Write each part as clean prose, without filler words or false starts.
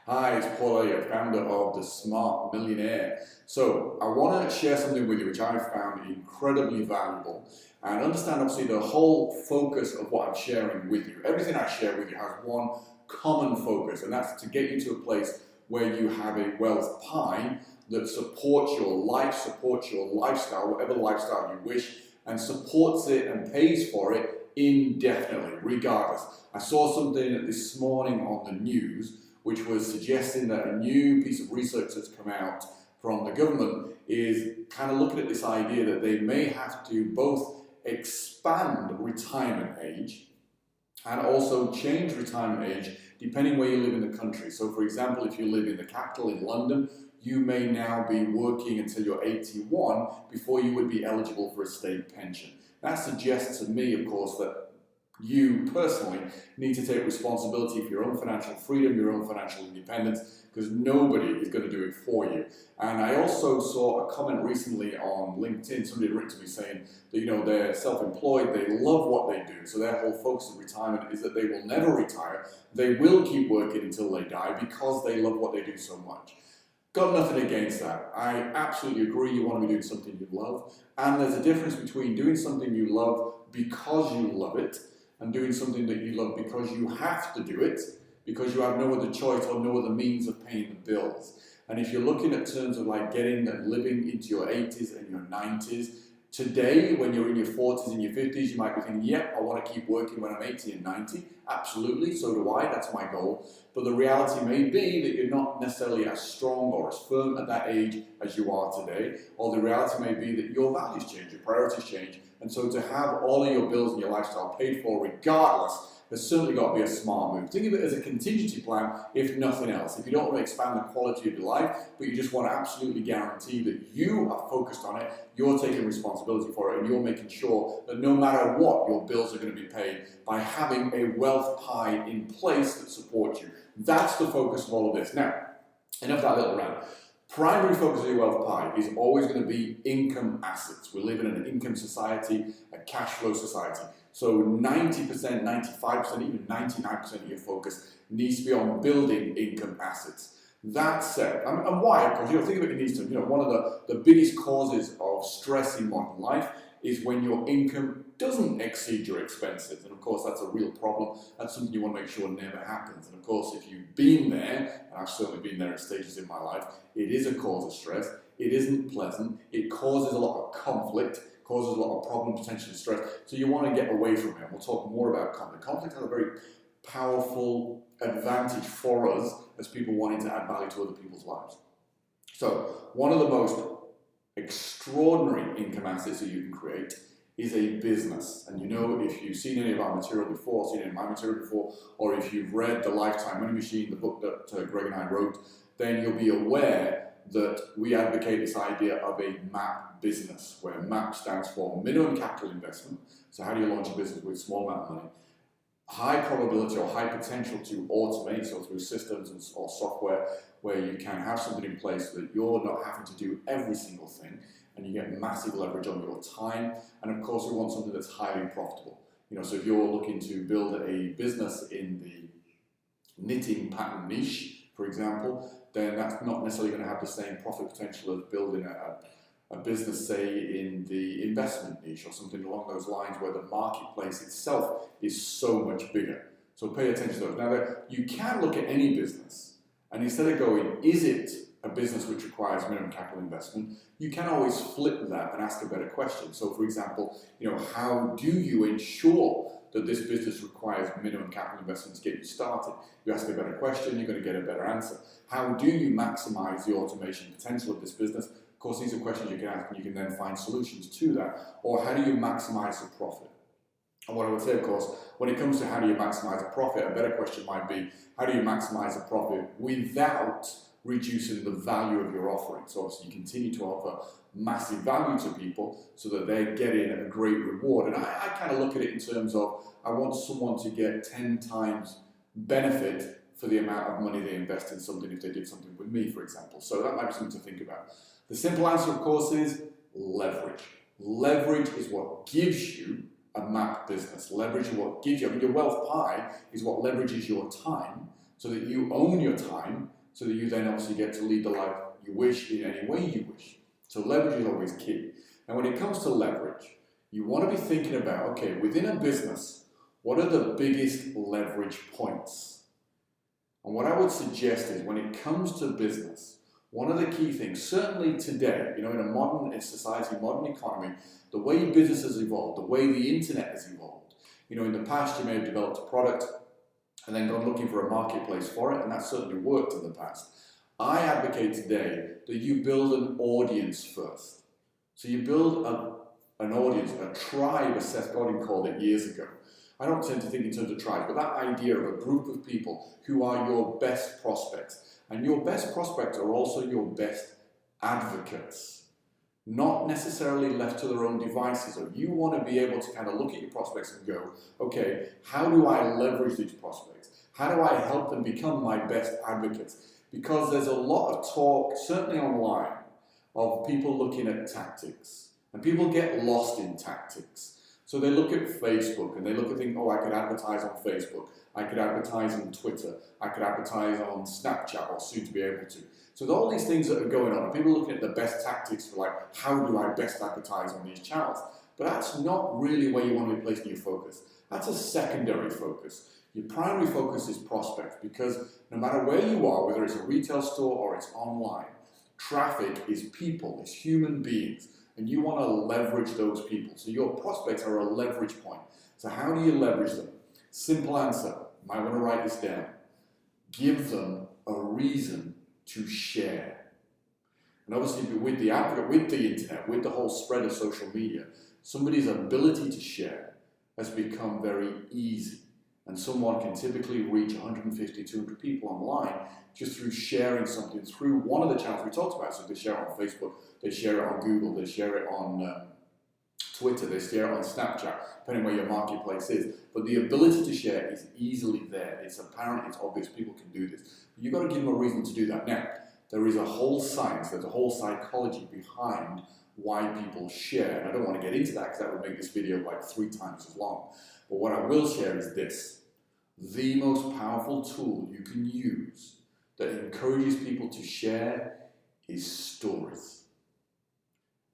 Hi, it's Paul Elliott, founder of The Smart Millionaire. So, I want to share something with you which I found incredibly valuable and understand obviously the whole focus of what I'm sharing with you. Everything I share with you has one common focus, and that's to get you to a place where you have a wealth pie that supports your life, supports your lifestyle, whatever lifestyle you wish, and supports it and pays for it indefinitely, regardless. I saw something this morning on the news which was suggesting that a new piece of research that's come out from the government is kind of looking at this idea that they may have to both expand retirement age and also change retirement age depending where you live in the country. So for example, if you live in the capital in London, you may now be working until you're 81 before you would be eligible for a state pension. That suggests to me, of course, that you personally need to take responsibility for your own financial freedom, your own financial independence, because nobody is going to do it for you. And I also saw a comment recently on LinkedIn, somebody had written to me saying that, they're self-employed, they love what they do, so their whole focus of retirement is that they will never retire, they will keep working until they die because they love what they do so much. Got nothing against that. I absolutely agree you want to be doing something you love, and there's a difference between doing something you love because you love it and doing something that you love because you have to do it, because you have no other choice or no other means of paying the bills. And if you're looking at terms of like getting and living into your 80s and your 90s, today when you're in your 40s and your 50s, you might be thinking, yep, I want to keep working when I'm 80 and 90. Absolutely, so do I, that's my goal. But the reality may be that you're not necessarily as strong or as firm at that age as you are today, or the reality may be that your values change, your priorities change, and so to have all of your bills and your lifestyle paid for regardless has certainly got to be a smart move. Think of it as a contingency plan, if nothing else. If you don't want to expand the quality of your life, but you just want to absolutely guarantee that you are focused on it, you're taking responsibility for it, and you're making sure that no matter what, your bills are going to be paid by having a wealth pie in place that supports you. That's the focus of all of this. Now, enough of that little rant. Primary focus of your wealth pie is always going to be income assets. We live in an income society, a cash flow society. So 90%, 95%, even 99% of your focus needs to be on building income assets. That said, and why? Of course, think of it in these terms. One of the biggest causes of stress in modern life is when your income doesn't exceed your expenses. And of course, that's a real problem. That's something you want to make sure never happens. And of course, if you've been there, and I've certainly been there at stages in my life, it is a cause of stress. It isn't pleasant. It causes a lot of conflict, causes a lot of problem, potentially stress. So you want to get away from it. We'll talk more about conflict. Conflict has a very powerful advantage for us as people wanting to add value to other people's lives. So one of the most extraordinary income assets that you can create is a business. And if you've seen any of our material before, seen any of my material before, or if you've read The Lifetime Money Machine, the book that Greg and I wrote, then you'll be aware that we advocate this idea of a MAP business, where MAP stands for minimum capital investment. So how do you launch a business with a small amount of money? High probability or high potential to automate, so through systems or software, where you can have something in place so that you're not having to do every single thing, and you get massive leverage on your time. And of course, we want something that's highly profitable. So if you're looking to build a business in the knitting pattern niche, for example, then that's not necessarily going to have the same profit potential as building a business, say, in the investment niche or something along those lines, where the marketplace itself is so much bigger. So pay attention to those. Now, you can look at any business, and instead of going, is it a business which requires minimum capital investment, you can always flip that and ask a better question. So, for example, how do you ensure that this business requires minimum capital investment to get you started? You ask a better question, you're going to get a better answer. How do you maximize the automation potential of this business? Of course, these are questions you can ask, and you can then find solutions to that. Or how do you maximize the profit? And what I would say, of course, when it comes to how do you maximize a profit, a better question might be, how do you maximize a profit without reducing the value of your offering? So obviously you continue to offer massive value to people so that they're getting a great reward. And I kind of look at it in terms of, I want someone to get 10 times benefit for the amount of money they invest in something if they did something with me, for example. So that might be something to think about. The simple answer, of course, is leverage. Leverage is what gives you a MAP business. Leverage is what gives you, your wealth pie is what leverages your time so that you own your time, so that you then obviously get to lead the life you wish in any way you wish. So leverage is always key. And when it comes to leverage, you want to be thinking about, okay, within a business, what are the biggest leverage points? And what I would suggest is when it comes to business, one of the key things, certainly today, in a modern society, modern economy, the way business has evolved, the way the internet has evolved, in the past you may have developed a product and then gone looking for a marketplace for it, and that certainly worked in the past. I advocate today that you build an audience first. So you build an audience, a tribe, as Seth Godin called it years ago. I don't tend to think in terms of tribes, but that idea of a group of people who are your best prospects. And your best prospects are also your best advocates, not necessarily left to their own devices. So you want to be able to kind of look at your prospects and go, okay, how do I leverage these prospects? How do I help them become my best advocates? Because there's a lot of talk, certainly online, of people looking at tactics. And people get lost in tactics. So they look at Facebook and they look at things, I could advertise on Facebook, I could advertise on Twitter, I could advertise on Snapchat, or soon to be able to. So there are all these things that are going on, and people are looking at the best tactics for how do I best advertise on these channels? But that's not really where you want to be placing your focus. That's a secondary focus. Your primary focus is prospects, because no matter where you are, whether it's a retail store or it's online, traffic is people, it's human beings. And you want to leverage those people. So your prospects are a leverage point. So how do you leverage them? Simple answer. You might want to write this down. Give them a reason to share. And obviously with the internet, with the whole spread of social media, somebody's ability to share has become very easy. And someone can typically reach 150, 200 people online just through sharing something through one of the channels we talked about. So they share it on Facebook, they share it on Google, they share it on Twitter, they share it on Snapchat, depending where your marketplace is. But the ability to share is easily there. It's apparent, it's obvious, people can do this. But you've got to give them a reason to do that. Now, there is a whole science, there's a whole psychology behind why people share. And I don't want to get into that because that would make this video 3 times as long. But what I will share is this. The most powerful tool you can use that encourages people to share is stories.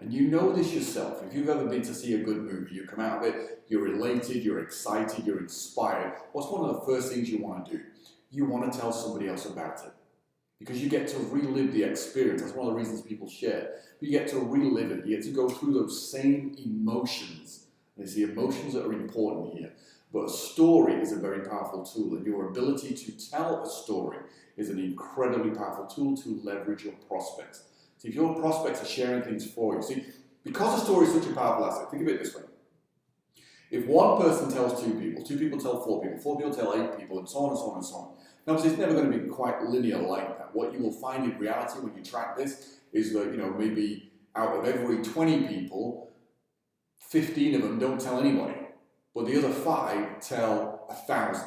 And you know this yourself. If you've ever been to see a good movie, you come out of it, you're elated, you're excited, you're inspired. What's one of the first things you want to do? You want to tell somebody else about it. Because you get to relive the experience. That's one of the reasons people share. You get to relive it. You get to go through those same emotions. And it's the emotions that are important here. But a story is a very powerful tool, and your ability to tell a story is an incredibly powerful tool to leverage your prospects. So if your prospects are sharing things for you, see, because a story is such a powerful asset, think of it this way. If one person tells 2 people tell 4 people, 4 people tell 8 people, and so on and so on and so on. Now, obviously, it's never going to be quite linear like that. What you will find in reality when you track this is that, maybe out of every 20 people, 15 of them don't tell anybody. But the other 5 tell 1,000.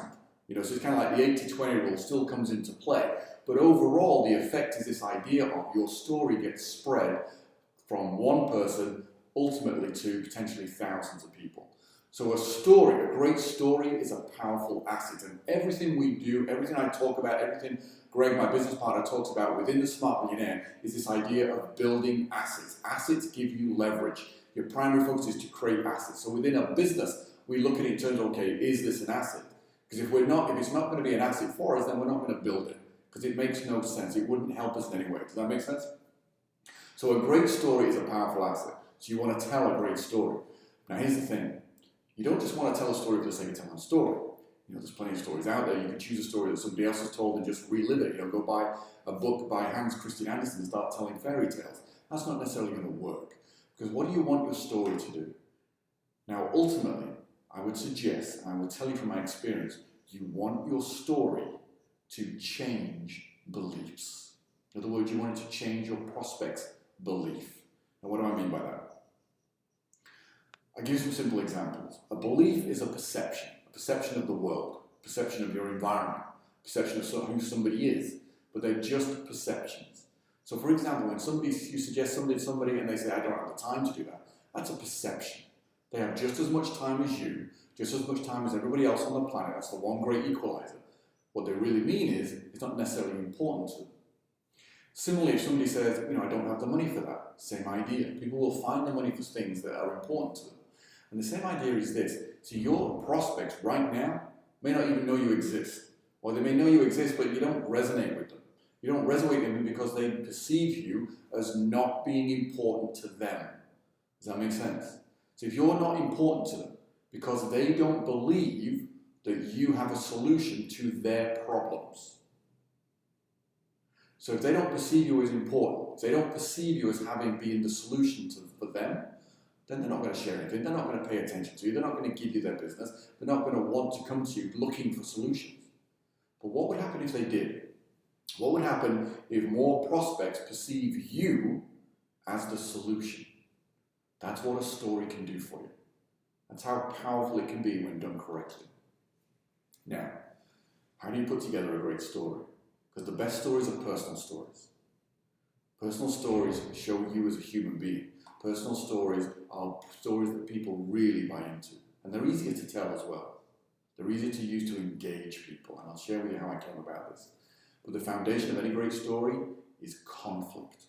So it's kind of like the 80-20 rule still comes into play. But overall, the effect is this idea of your story gets spread from one person ultimately to potentially thousands of people. So a great story is a powerful asset. And everything we do, everything I talk about, everything Greg, my business partner, talks about within the Smart Millionaire is this idea of building assets. Assets give you leverage. Your primary focus is to create assets. So within a business, we look at it in terms of, okay, is this an asset? Because if it's not going to be an asset for us, then we're not going to build it. Because it makes no sense. It wouldn't help us in any way. Does that make sense? So a great story is a powerful asset. So you want to tell a great story. Now here's the thing. You don't just want to tell a story for the sake of telling a story. There's plenty of stories out there. You can choose a story that somebody else has told and just relive it. Go buy a book by Hans Christian Andersen and start telling fairy tales. That's not necessarily going to work. Because what do you want your story to do? Now ultimately, I would suggest, and I will tell you from my experience, you want your story to change beliefs. In other words, you want it to change your prospect's belief. Now, what do I mean by that? I'll give you some simple examples. A belief is a perception of the world, perception of your environment, perception of who somebody is, but they're just perceptions. So, for example, when you suggest something to somebody and they say, I don't have the time to do that, that's a perception. They have just as much time as you, just as much time as everybody else on the planet. That's the one great equalizer. What they really mean is, it's not necessarily important to them. Similarly, if somebody says, I don't have the money for that, same idea. People will find the money for things that are important to them. And the same idea is this. So your prospects right now may not even know you exist. Or they may know you exist, but you don't resonate with them. You don't resonate with them because they perceive you as not being important to them. Does that make sense? So if you're not important to them because they don't believe that you have a solution to their problems. So if they don't perceive you as important, if they don't perceive you as being the solution for them, then they're not going to share anything, they're not going to pay attention to you, they're not going to give you their business, they're not going to want to come to you looking for solutions. But what would happen if they did? What would happen if more prospects perceive you as the solution? That's what a story can do for you. That's how powerful it can be when done correctly. Now, how do you put together a great story? Because the best stories are personal stories. Personal stories show you as a human being. Personal stories are stories that people really buy into. And they're easier to tell as well. They're easier to use to engage people. And I'll share with you how I came about this. But the foundation of any great story is conflict.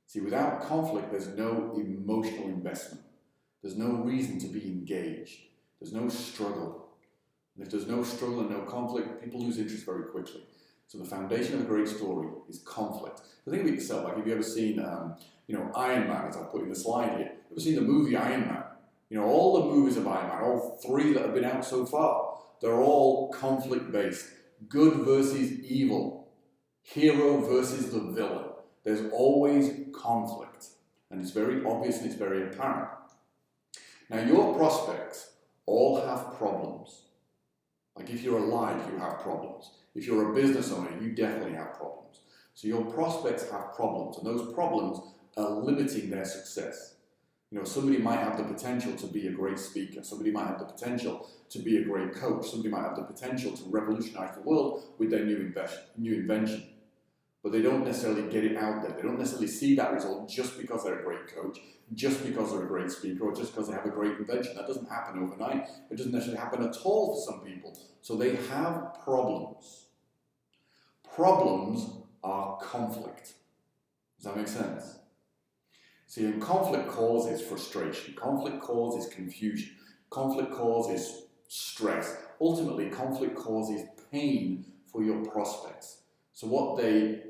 See, without conflict, there's no emotional investment. There's no reason to be engaged. There's no struggle. And if there's no struggle and no conflict, people lose interest very quickly. So the foundation of a great story is conflict. So think of it yourself, like have you ever seen, Iron Man, as I put in the slide here. Ever seen the movie Iron Man? All the movies of Iron Man, all 3 that have been out so far, they're all conflict-based. Good versus evil. Hero versus the villain. There's always conflict. And it's very obvious and it's very apparent. Now your prospects all have problems. Like if you're alive, you have problems. If you're a business owner, you definitely have problems. So your prospects have problems, and those problems are limiting their success. Somebody might have the potential to be a great speaker. Somebody might have the potential to be a great coach. Somebody might have the potential to revolutionize the world with their new invention. But they don't necessarily get it out there. They don't necessarily see that result just because they're a great coach, just because they're a great speaker, or just because they have a great invention. That doesn't happen overnight. It doesn't necessarily happen at all for some people. So they have problems. Problems are conflict. Does that make sense? See, and conflict causes frustration. Conflict causes confusion. Conflict causes stress. Ultimately, conflict causes pain for your prospects. So what they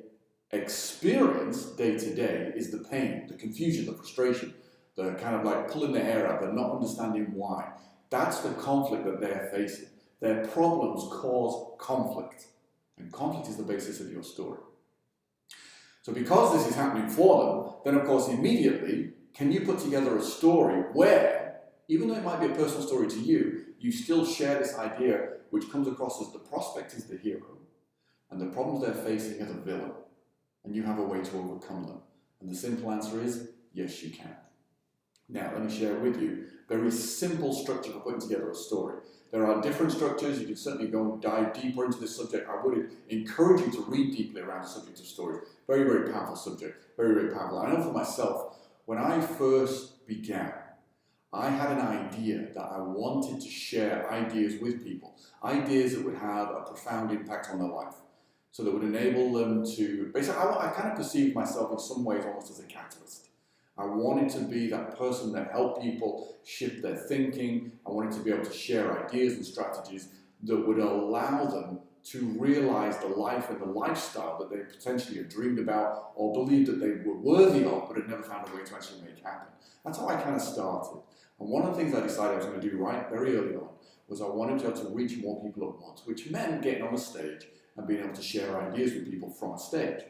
experience day to day is the pain, the confusion, the frustration, the kind of like pulling their hair out, they're not understanding why. That's the conflict that they're facing. Their problems cause conflict. And conflict is the basis of your story. So because this is happening for them, then of course immediately, can you put together a story where, even though it might be a personal story to you, you still share this idea which comes across as the prospect is the hero, and the problems they're facing are the villain, and you have a way to overcome them. And the simple answer is, yes you can. Now let me share with you a very simple structure for putting together a story. There are different structures. You can certainly go and dive deeper into this subject. I would encourage you to read deeply around the subject of stories. Very, very powerful subject. Very, very powerful. I know for myself, when I first began, I had an idea that I wanted to share ideas with people. Ideas that would have a profound impact on their life. So that would enable them to, basically, I kind of perceived myself in some ways almost as a catalyst. I wanted to be that person that helped people shift their thinking. I wanted to be able to share ideas and strategies that would allow them to realize the life and the lifestyle that they potentially had dreamed about or believed that they were worthy of, but had never found a way to actually make happen. That's how I kind of started. And one of the things I decided I was going to do very early on was I wanted to be able to reach more people at once, which meant getting on the stage and being able to share ideas with people from a stage.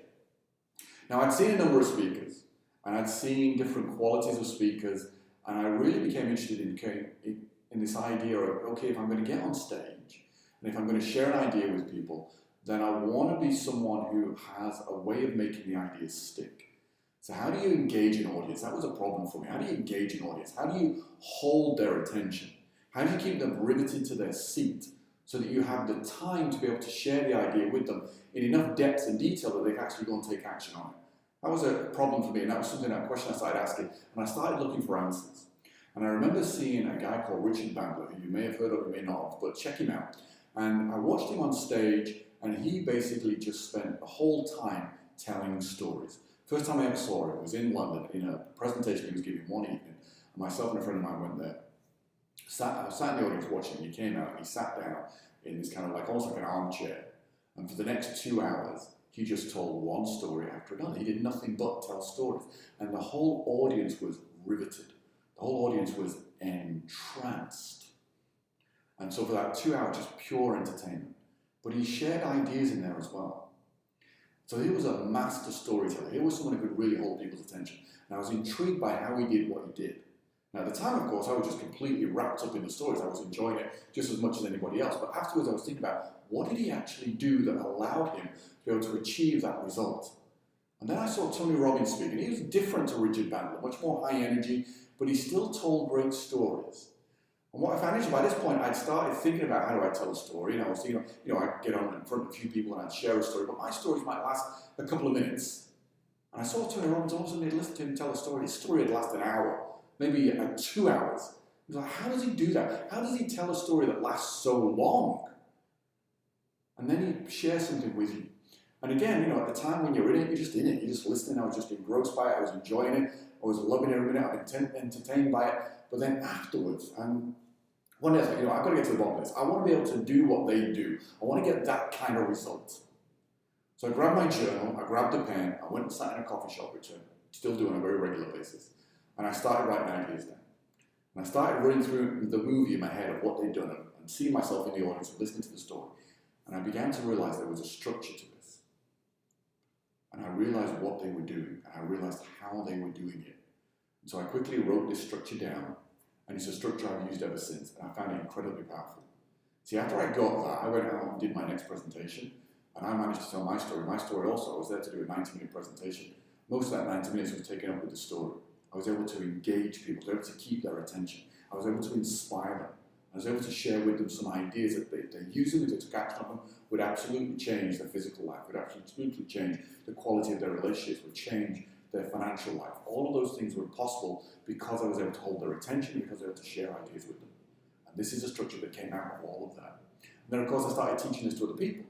Now, I'd seen a number of speakers, and I'd seen different qualities of speakers, and I really became interested in this idea of, okay, if I'm going to get on stage, and if I'm going to share an idea with people, then I want to be someone who has a way of making the ideas stick. So how do you engage an audience? That was a problem for me. How do you engage an audience? How do you hold their attention? How do you keep them riveted to their seat so that you have the time to be able to share the idea with them in enough depth and detail that they can actually go and take action on it? That was a problem for me, and that was something, a question I started asking, and I started looking for answers. And I remember seeing a guy called Richard Bandler, who you may have heard of, you may not have, but check him out. And I watched him on stage, and he basically just spent the whole time telling stories. First time I ever saw him was in London in a presentation he was giving one evening. And myself and a friend of mine went there. I sat in the audience watching him. He came out and he sat down in this kind of like almost like an armchair. And for the next 2 hours, he just told one story after another. He did nothing but tell stories. And the whole audience was riveted. The whole audience was entranced. And so for that 2 hours, just pure entertainment. But he shared ideas in there as well. So he was a master storyteller. He was someone who could really hold people's attention. And I was intrigued by how he did what he did. Now, at the time, of course, I was just completely wrapped up in the stories. I was enjoying it just as much as anybody else. But afterwards, I was thinking about what did he actually do that allowed him to be able to achieve that result? And then I saw Tony Robbins speak, and he was different to Richard Bandler, much more high energy, but he still told great stories. And what I found is by this point, I'd started thinking about how do I tell a story, and I was thinking, I'd get on in front of a few people and I'd share a story, but my stories might last a couple of minutes. And I saw Tony Robbins, all of a sudden, I'd listen to him tell a story. His story would last an hour, maybe 2 hours. I was like, how does he do that? How does he tell a story that lasts so long? And then he shares something with you. And again, at the time when you're in it, you're just in it. You're just listening. I was just engrossed by it. I was enjoying it. I was loving every minute. I've been entertained by it. But then afterwards, one day I thought, I've got to get to the bottom of this. I want to be able to do what they do. I want to get that kind of result. So I grabbed my journal. I grabbed a pen. I went and sat in a coffee shop, which I still do on a very regular basis. And I started writing ideas down. And I started running through the movie in my head of what they'd done and seeing myself in the audience and listening to the story. And I began to realize there was a structure to this. And I realized what they were doing, and I realized how they were doing it. And so I quickly wrote this structure down, and it's a structure I've used ever since, and I found it incredibly powerful. See, after I got that, I went out and did my next presentation, and I managed to tell my story. My story also, I was there to do a 90-minute presentation. Most of that 90 minutes was taken up with the story. I was able to engage people, I was able to keep their attention. I was able to inspire them. I was able to share with them some ideas that they use them, if they took action on them, would absolutely change their physical life, would absolutely change the quality of their relationships, would change their financial life. All of those things were possible because I was able to hold their attention, because I was able to share ideas with them. And this is a structure that came out of all of that. And then, of course, I started teaching this to other people,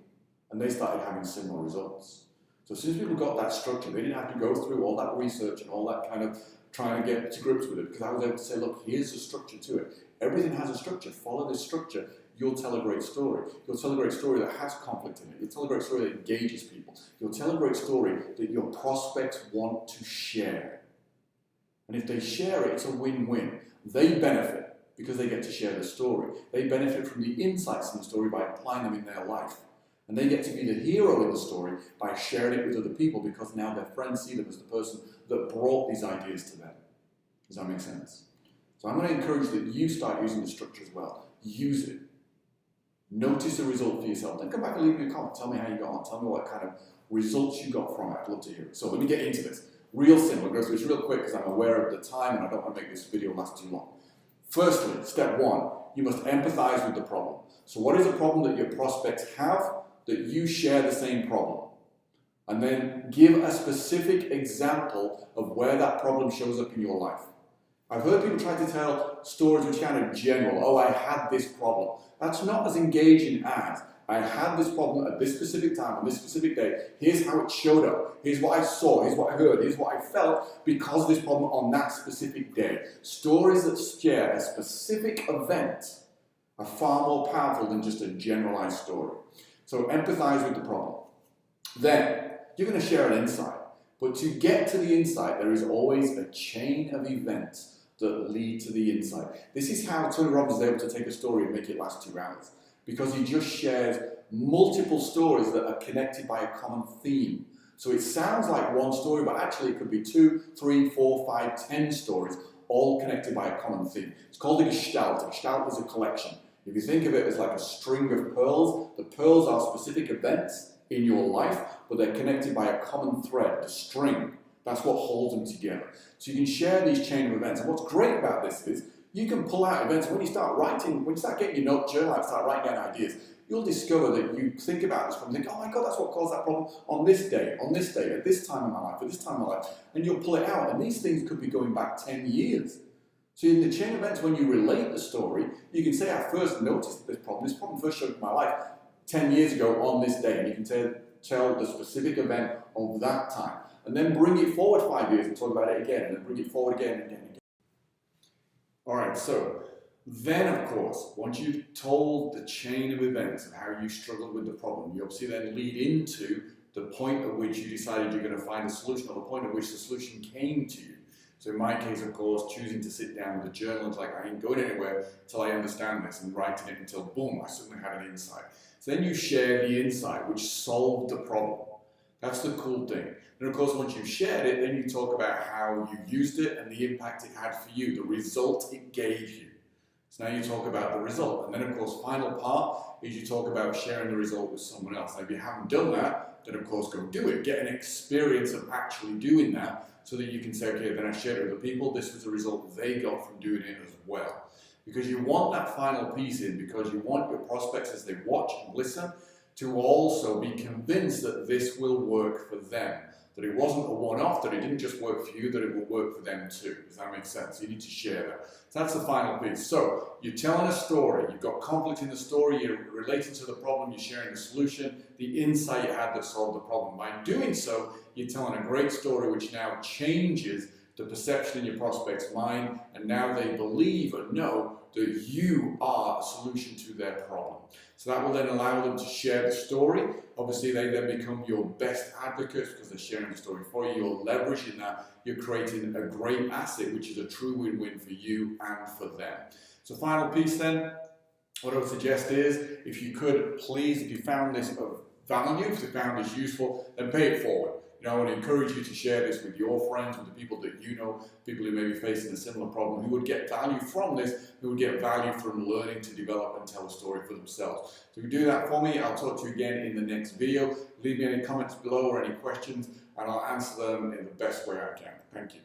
and they started having similar results. So as soon as people got that structure, they didn't have to go through all that research and all that kind of trying to get to grips with it, because I was able to say, look, here's the structure to it. Everything has a structure. Follow this structure. You'll tell a great story. You'll tell a great story that has conflict in it. You'll tell a great story that engages people. You'll tell a great story that your prospects want to share. And if they share it, it's a win-win. They benefit because they get to share the story. They benefit from the insights in the story by applying them in their life. And they get to be the hero in the story by sharing it with other people, because now their friends see them as the person that brought these ideas to them. Does that make sense? So I'm going to encourage that you start using the structure as well. Use it. Notice the result for yourself. Then come back and leave me a comment. Tell me how you got on. Tell me what kind of results you got from it. I'd love to hear it. So let me get into this. Real simple. I'll go through this real quick because I'm aware of the time and I don't want to make this video last too long. Firstly, step one, you must empathize with the problem. So what is a problem that your prospects have that you share the same problem? And then give a specific example of where that problem shows up in your life. I've heard people try to tell stories which are kind of general. Oh, I had this problem. That's not as engaging as, I had this problem at this specific time, on this specific day. Here's how it showed up. Here's what I saw. Here's what I heard. Here's what I felt because of this problem on that specific day. Stories that share a specific event are far more powerful than just a generalized story. So empathize with the problem. Then, you're going to share an insight. But to get to the insight, there is always a chain of events that lead to the insight. This is how Tony Robbins is able to take a story and make it last 2 hours. Because he just shares multiple stories that are connected by a common theme. So it sounds like one story, but actually it could be 2, 3, 4, 5, 10 stories, all connected by a common theme. It's called a gestalt. A gestalt is a collection. If you think of it as like a string of pearls, the pearls are specific events in your life, but they're connected by a common thread, the string. That's what holds them together. So you can share these chain of events. And what's great about this is you can pull out events. When you start writing, when you start getting your note journal out, start writing down ideas, you'll discover that you think about this problem, think, oh my God, that's what caused that problem on this day, at this time in my life, at this time in my life. And you'll pull it out. And these things could be going back 10 years. So in the chain of events, when you relate the story, you can say, I first noticed this problem first showed up in my life 10 years ago on this day, and you can tell the specific event of that time, and then bring it forward 5 years and talk about it again, and then bring it forward again and again and again. All right, so then of course, once you've told the chain of events of how you struggled with the problem, you obviously then lead into the point at which you decided you're going to find a solution, or the point at which the solution came to you. So in my case, of course, choosing to sit down with a journal, it's like, I ain't going anywhere until I understand this, and writing it until, boom, I suddenly had an insight. So then you share the insight, which solved the problem. That's the cool thing. And of course, once you've shared it, then you talk about how you used it and the impact it had for you, the result it gave you. So now you talk about the result. And then of course, final part is you talk about sharing the result with someone else. Now, if you haven't done that, then of course go do it. Get an experience of actually doing that so that you can say, okay, then I shared it with other people. This was the result they got from doing it as well. Because you want that final piece in, because you want your prospects, as they watch and listen, to also be convinced that this will work for them. That it wasn't a one-off, that it didn't just work for you, that it will work for them too. Does that make sense? You need to share that. So that's the final piece. So you're telling a story, you've got conflict in the story, you're relating to the problem, you're sharing the solution, the insight you had that solved the problem. By doing so, you're telling a great story which now changes the perception in your prospect's mind, and now they believe and know that you are a solution to their problem. So that will then allow them to share the story. Obviously, they then become your best advocates because they're sharing the story for you. You're leveraging that. You're creating a great asset, which is a true win-win for you and for them. So final piece then, what I would suggest is, if you could please, if you found this of value, if you found this useful, then pay it forward. You know, I want to encourage you to share this with your friends, with the people that you know, people who may be facing a similar problem, who would get value from this, who would get value from learning to develop and tell a story for themselves. So if you do that for me, I'll talk to you again in the next video. Leave me any comments below or any questions, and I'll answer them in the best way I can. Thank you.